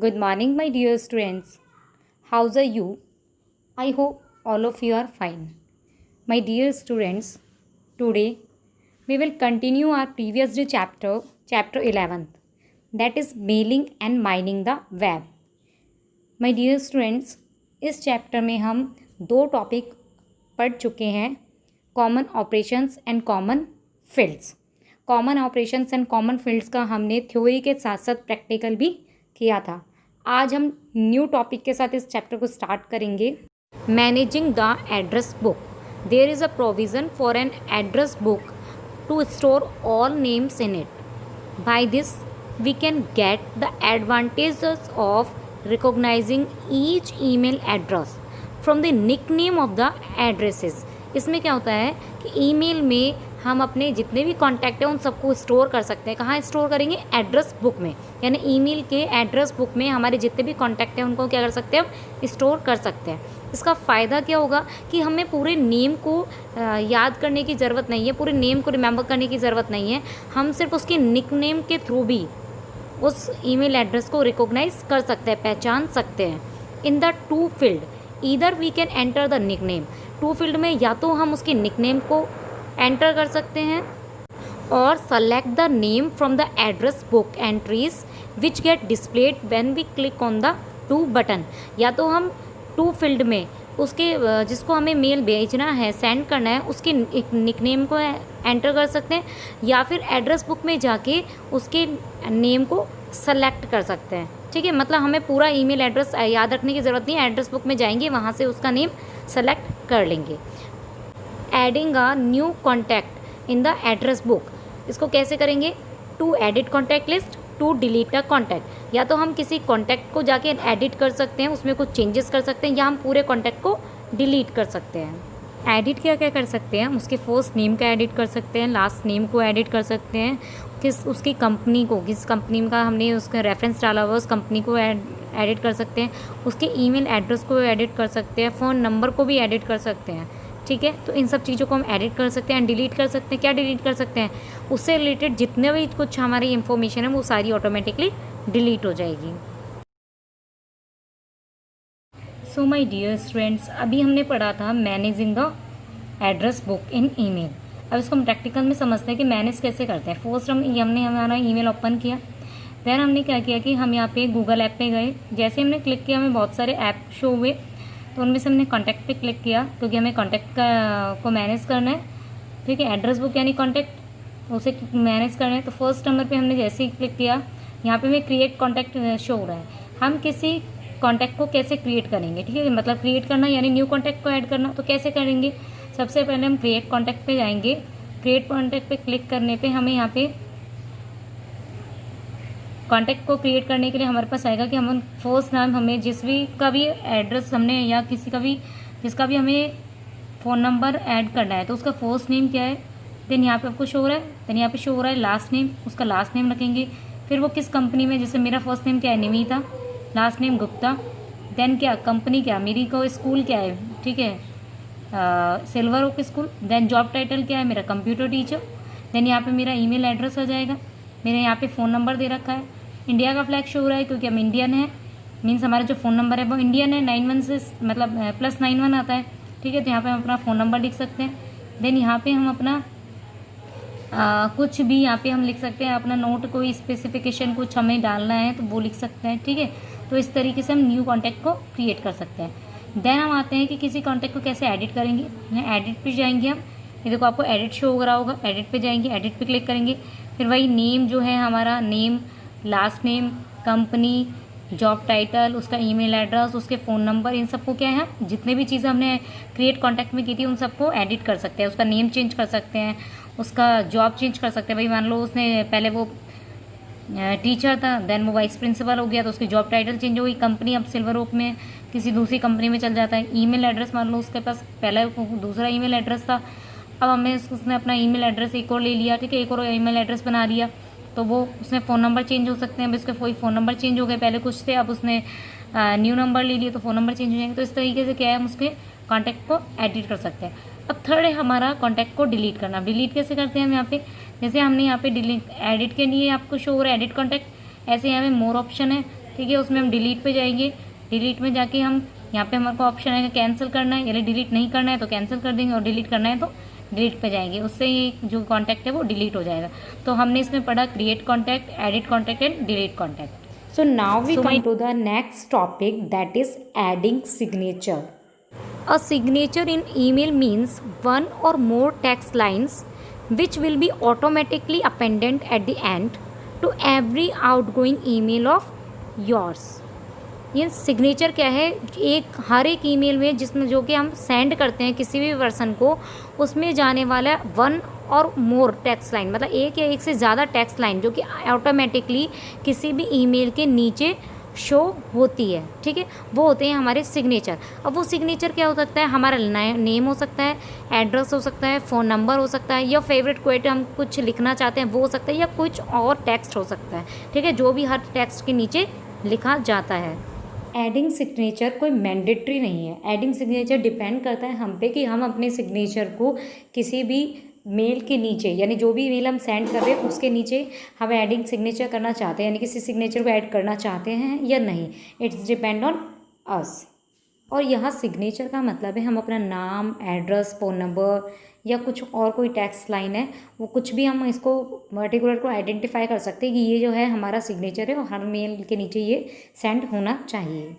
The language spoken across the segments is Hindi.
Good morning, my dear students. How's are you? I hope all of you are fine. My dear students, today we will continue our previous day chapter 11, that is mailing and mining the web. My dear students, इस चैप्टर में हम दो टॉपिक पढ़ चुके हैं, common operations and common fields. Common operations and common fields का हमने थ्योरी के साथ साथ प्रैक्टिकल भी किया था। आज हम न्यू टॉपिक के साथ इस चैप्टर को स्टार्ट करेंगे। Managing the address book. There is a provision for an address book to store all names in it. By this we can get the advantages of recognizing each email address from the nickname of the addresses। इसमें क्या होता है कि ईमेल में हम अपने जितने भी कॉन्टैक्ट हैं उन सबको स्टोर कर सकते हैं। कहाँ स्टोर करेंगे? एड्रेस बुक में, यानी ईमेल के एड्रेस बुक में हमारे जितने भी कॉन्टैक्ट हैं उनको क्या कर सकते हैं, हम स्टोर कर सकते हैं। इसका फ़ायदा क्या होगा कि हमें पूरे नेम को याद करने की ज़रूरत नहीं है, पूरे नेम को रिमेंबर करने की ज़रूरत नहीं है। हम सिर्फ उसके निकनेम के थ्रू भी उस ईमेल एड्रेस को रिकॉग्नाइज कर सकते हैं, पहचान सकते हैं। In the to field either we can enter the nickname. To field में या तो हम उसके निकनेम को एंटर कर सकते हैं और select the name from the address book entries which get displayed when we click on the to button. या तो हम टू फील्ड में उसके जिसको हमें मेल भेजना है, सेंड करना है, उसके निकनेम को एंटर कर सकते हैं, या फिर एड्रेस बुक में जाके उसके नेम को सेलेक्ट कर सकते हैं। ठीक है, मतलब हमें पूरा ईमेल एड्रेस याद रखने की ज़रूरत नहीं है। एड्रेस बुक में जाएंगे, वहाँ से उसका नेम सेलेक्ट कर लेंगे। Adding a new contact in the address book. इसको कैसे करेंगे? To edit contact list, to delete a contact. या तो हम किसी कॉन्टैक्ट को जाके एडिट कर सकते हैं, उसमें कुछ चेंजेस कर सकते हैं, या हम पूरे कॉन्टैक्ट को डिलीट कर सकते हैं। एडिट क्या क्या कर सकते हैं? हम उसके फर्स्ट नेम का एडिट कर सकते हैं, लास्ट नेम को एडिट कर सकते हैं, उसकी कंपनी को, किस कंपनी का हमने उसका रेफरेंस डाला हुआ उस कंपनी को एडिट कर सकते हैं, उसके ईमेल एड्रेस को एडिट कर सकते हैं, फ़ोन नंबर को भी एडिट कर सकते हैं। ठीक है, तो इन सब चीज़ों को हम एडिट कर सकते हैं, डिलीट कर सकते हैं। क्या डिलीट कर सकते हैं? उससे रिलेटेड जितने भी कुछ हमारी इंफॉर्मेशन है वो सारी ऑटोमेटिकली डिलीट हो जाएगी। सो माय डियर स्टूडेंट्स, अभी हमने पढ़ा था managing the address book in email. अब इसको हम प्रैक्टिकल में समझते हैं कि मैनेज कैसे करते हैं। फर्स्ट हमने हमारा ईमेल ओपन किया, फिर हमने क्या किया कि हम यहाँ पे गूगल ऐप पे गए। जैसे हमने क्लिक किया हमें बहुत सारे ऐप शो हुए, तो उनमें से हमने कॉन्टैक्ट पे क्लिक किया क्योंकि हमें कॉन्टैक्ट को मैनेज करना है। ठीक है, एड्रेस बुक यानी कॉन्टैक्ट, उसे मैनेज करना है। तो फर्स्ट नंबर पे हमने जैसे ही क्लिक किया, यहाँ पे हमें क्रिएट कॉन्टैक्ट शो हो रहा है। हम किसी कॉन्टैक्ट को कैसे क्रिएट करेंगे? ठीक है, मतलब क्रिएट करना यानी न्यू कॉन्टैक्ट को ऐड करना। तो कैसे करेंगे? सबसे पहले हम क्रिएट कॉन्टैक्ट पे जाएंगे। क्रिएट कॉन्टैक्ट पे क्लिक करने पे हमें यहाँ पे कॉन्टैक्ट को क्रिएट करने के लिए हमारे पास आएगा कि हम फर्स्ट नाम, हमें जिस भी का भी एड्रेस हमने या किसी का भी जिसका भी हमें फ़ोन नंबर ऐड करना है तो उसका फर्स्ट नेम क्या है, देन यहाँ पे आपको शो हो रहा है, देन यहाँ पे शो हो रहा है लास्ट नेम, उसका लास्ट नेम रखेंगे। फिर वो किस कंपनी में, जैसे मेरा फर्स्ट नेम क्या है, Nimita, last name Gupta, then क्या कंपनी, क्या मेरी को स्कूल क्या है, ठीक है, Silver Oak School, then job title क्या है मेरा, कंप्यूटर टीचर, देन यहाँ पे मेरा ईमेल एड्रेस आ जाएगा, मेरे यहाँ पे फ़ोन नंबर दे रखा है, इंडिया का फ्लैग शो हो रहा है क्योंकि हम इंडियन है, मीन्स हमारा जो फ़ोन नंबर है वो इंडियन है, 91 से मतलब +91 आता है। ठीक है, तो यहाँ पे हम अपना फ़ोन नंबर लिख सकते हैं। देन यहाँ पे हम अपना कुछ भी यहाँ पे हम लिख सकते हैं, अपना नोट, कोई स्पेसिफिकेशन कुछ हमें डालना है तो वो लिख सकते हैं। ठीक है, तो इस तरीके से हम न्यू कॉन्टैक्ट को क्रिएट कर सकते हैं। देन हम आते हैं कि किसी कॉन्टैक्ट को कैसे एडिट करेंगे। यहाँ एडिट पे जाएंगे हम, ये देखो आपको एडिट शो हो रहा होगा, एडिट पे जाएंगे, एडिट पे क्लिक करेंगे। फिर वही नेम जो है हमारा, name, last name, company, job title, उसका ईमेल एड्रेस, उसके फ़ोन नंबर, इन सबको क्या है, जितने भी चीज़ें हमने क्रिएट कॉन्टैक्ट में की थी उन सबको एडिट कर सकते हैं। उसका नेम चेंज कर सकते हैं, उसका जॉब चेंज कर सकते हैं। भाई मान लो उसने पहले वो टीचर था, देन वो वाइस प्रिंसिपल हो गया तो उसकी जॉब टाइटल चेंज हो गई, कंपनी अब सिल्वर ओक में किसी दूसरी कंपनी में चल जाता है। ईमेल एड्रेस मान लो उसके पास पहले दूसरा ईमेल एड्रेस था, अब हमें उसने अपना ईमेल एड्रेस एक और ले लिया। ठीक है, एक और ईमेल एड्रेस बना लिया तो वो उसमें फ़ोन नंबर चेंज हो सकते हैं। अब उसके कोई फ़ोन नंबर चेंज हो गए, पहले कुछ थे, अब उसने न्यू नंबर ले लिया तो फ़ोन नंबर चेंज हो जाएंगे। तो इस तरीके से क्या है, हम उसके कॉन्टैक्ट को एडिट कर सकते हैं। अब थर्ड है हमारा कॉन्टैक्ट को डिलीट करना। डिलीट कैसे करते हैं हम यहाँ पे, जैसे हमने यहाँ पे डिलीट एडिट के लिए आपको शो हो रहा है एडिट कॉन्टैक्ट, ऐसे यहाँ पे मोर ऑप्शन है, ठीक है, उसमें हम डिलीट पे जाएंगे। डिलीट में जाके हम यहाँ पे हमारे को ऑप्शन आएगा कैंसिल करना है, यानी डिलीट नहीं करना है तो कैंसिल कर देंगे और डिलीट करना है तो डिलीट पे जाएंगे। उससे ये जो कॉन्टैक्ट है वो डिलीट हो जाएगा। तो हमने इसमें पढ़ा create contact, edit contact and delete contact. So now we come to the next topic, that is adding signature. A signature in email means one or more text lines which will be automatically appended at the end to every outgoing email of yours. ये सिग्नेचर क्या है, हर एक ईमेल में जिसमें जो कि हम सेंड करते हैं किसी भी पर्सन को, उसमें जाने वाला वन और मोर टेक्स्ट लाइन, मतलब एक या एक से ज़्यादा टेक्स्ट लाइन जो कि ऑटोमेटिकली किसी भी ईमेल के नीचे शो होती है। ठीक है, वो होते हैं हमारे सिग्नेचर। अब वो सिग्नेचर क्या हो सकता है, हमारा नेम हो सकता है, एड्रेस हो सकता है, फ़ोन नंबर हो सकता है, या फेवरेट क्वेट हम कुछ लिखना चाहते हैं वो हो सकता है, या कुछ और टेक्स्ट हो सकता है। ठीक है, जो भी हर टेक्स्ट के नीचे लिखा जाता है। एडिंग सिग्नेचर कोई मैंडेटरी नहीं है। एडिंग सिग्नेचर डिपेंड करता है हम पे कि हम अपने सिग्नेचर को किसी भी मेल के नीचे, यानी जो भी मेल हम सेंड कर रहे हैं उसके नीचे हम एडिंग सिग्नेचर करना चाहते हैं, यानी किसी सिग्नेचर को ऐड करना चाहते हैं या नहीं। It's depend on us. और यहाँ सिग्नेचर का मतलब है हम अपना नाम, एड्रेस, फ़ोन नंबर या कुछ और कोई टेक्स्ट लाइन है, वो कुछ भी हम इसको पर्टिकुलर को आइडेंटिफाई कर सकते हैं कि ये जो है हमारा सिग्नेचर है और हर मेल के नीचे ये सेंड होना चाहिए।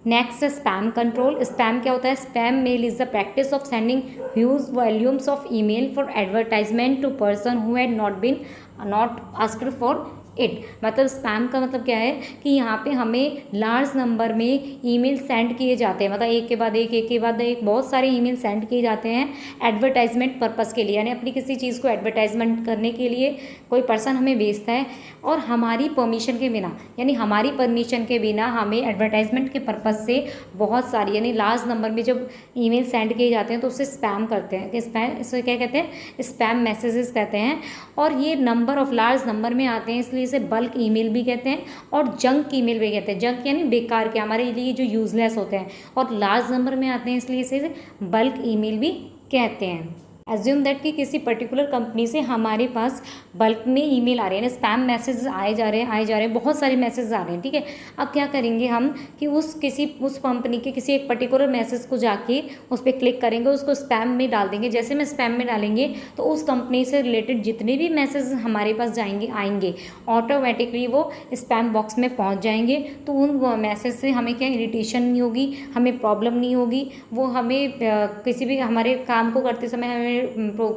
Next spam control. स्पैम क्या होता है? Spam mail is the practice of sending huge volumes of email for advertisement to person who had not asked for it. मतलब स्पैम का मतलब क्या है कि यहाँ पे हमें लार्ज नंबर में ईमेल सेंड किए जाते हैं, मतलब एक के बाद एक बहुत सारे ईमेल सेंड किए जाते हैं एडवर्टाइजमेंट पर्पस के लिए, यानी अपनी किसी चीज़ को एडवर्टाइजमेंट करने के लिए कोई पर्सन हमें भेजता है और हमारी परमिशन के बिना, यानी हमारी परमिशन के बिना हमें एडवर्टाइजमेंट के पर्पस से बहुत सारी, यानी लार्ज नंबर में जब ईमेल सेंड किए जाते हैं तो उससे स्पैम करते हैं। स्पैम, इसे क्या कहते हैं? स्पैम मैसेजेस कहते हैं। और ये नंबर ऑफ लार्ज नंबर में आते हैं, इसलिए इसे बल्क ईमेल भी कहते हैं और जंक ईमेल भी कहते हैं। जंक यानी बेकार के, हमारे लिए जो यूजलेस होते हैं, और लार्ज नंबर में आते हैं इसलिए इसे बल्क ईमेल भी कहते हैं। एज्यूम दैट कि किसी पर्टिकुलर कंपनी से हमारे पास बल्क में ईमेल आ रहे हैं, स्पैम मैसेज आए जा रहे हैं, बहुत सारे मैसेज आ रहे हैं। ठीक है, अब क्या करेंगे हम कि उस कंपनी के किसी एक पर्टिकुलर मैसेज को जाके उस पर क्लिक करेंगे, उसको स्पैम में डाल देंगे। जैसे में स्पैम में डालेंगे तो उस कंपनी से रिलेटेड जितने भी मैसेज हमारे पास आएंगे ऑटोमेटिकली वो स्पैम बॉक्स में पहुँच जाएंगे। तो उन मैसेज से हमें क्या इरिटेशन नहीं होगी, हमें प्रॉब्लम नहीं होगी, वो हमें किसी भी हमारे काम को करते समय हमें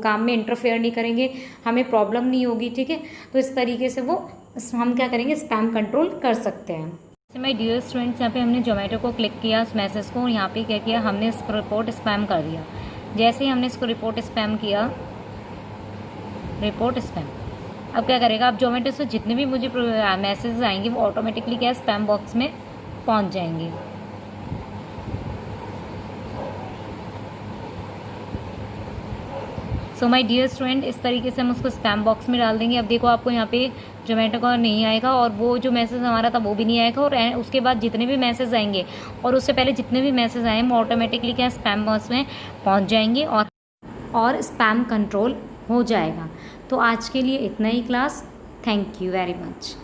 काम में इंटरफेयर नहीं करेंगे, हमें प्रॉब्लम नहीं होगी। ठीक है, तो इस तरीके से वो हम क्या करेंगे, स्पैम कंट्रोल कर सकते हैं। माय डियर स्टूडेंट्स, यहाँ पे हमने जोमेटो को क्लिक किया उस मैसेज को, और यहाँ पे क्या किया हमने इसको रिपोर्ट स्पैम कर दिया। जैसे ही हमने इसको रिपोर्ट स्पैम किया, रिपोर्ट स्पैम, अब क्या करेगा, अब जोमेटो से जितने भी मुझे मैसेज आएंगे वो ऑटोमेटिकली क्या स्पैम बॉक्स में पहुँच जाएंगे। सो माय डियर स्टूडेंट, इस तरीके से हम उसको स्पैम बॉक्स में डाल देंगे। अब देखो आपको यहाँ पे जोमेटो का नहीं आएगा और वो जो मैसेज हमारा था वो भी नहीं आएगा, और उसके बाद जितने भी मैसेज आएंगे और उससे पहले जितने भी मैसेज आए वो ऑटोमेटिकली क्या स्पैम बॉक्स में पहुँच जाएंगे और स्पैम कंट्रोल हो जाएगा। तो आज के लिए इतना ही class. Thank you very much.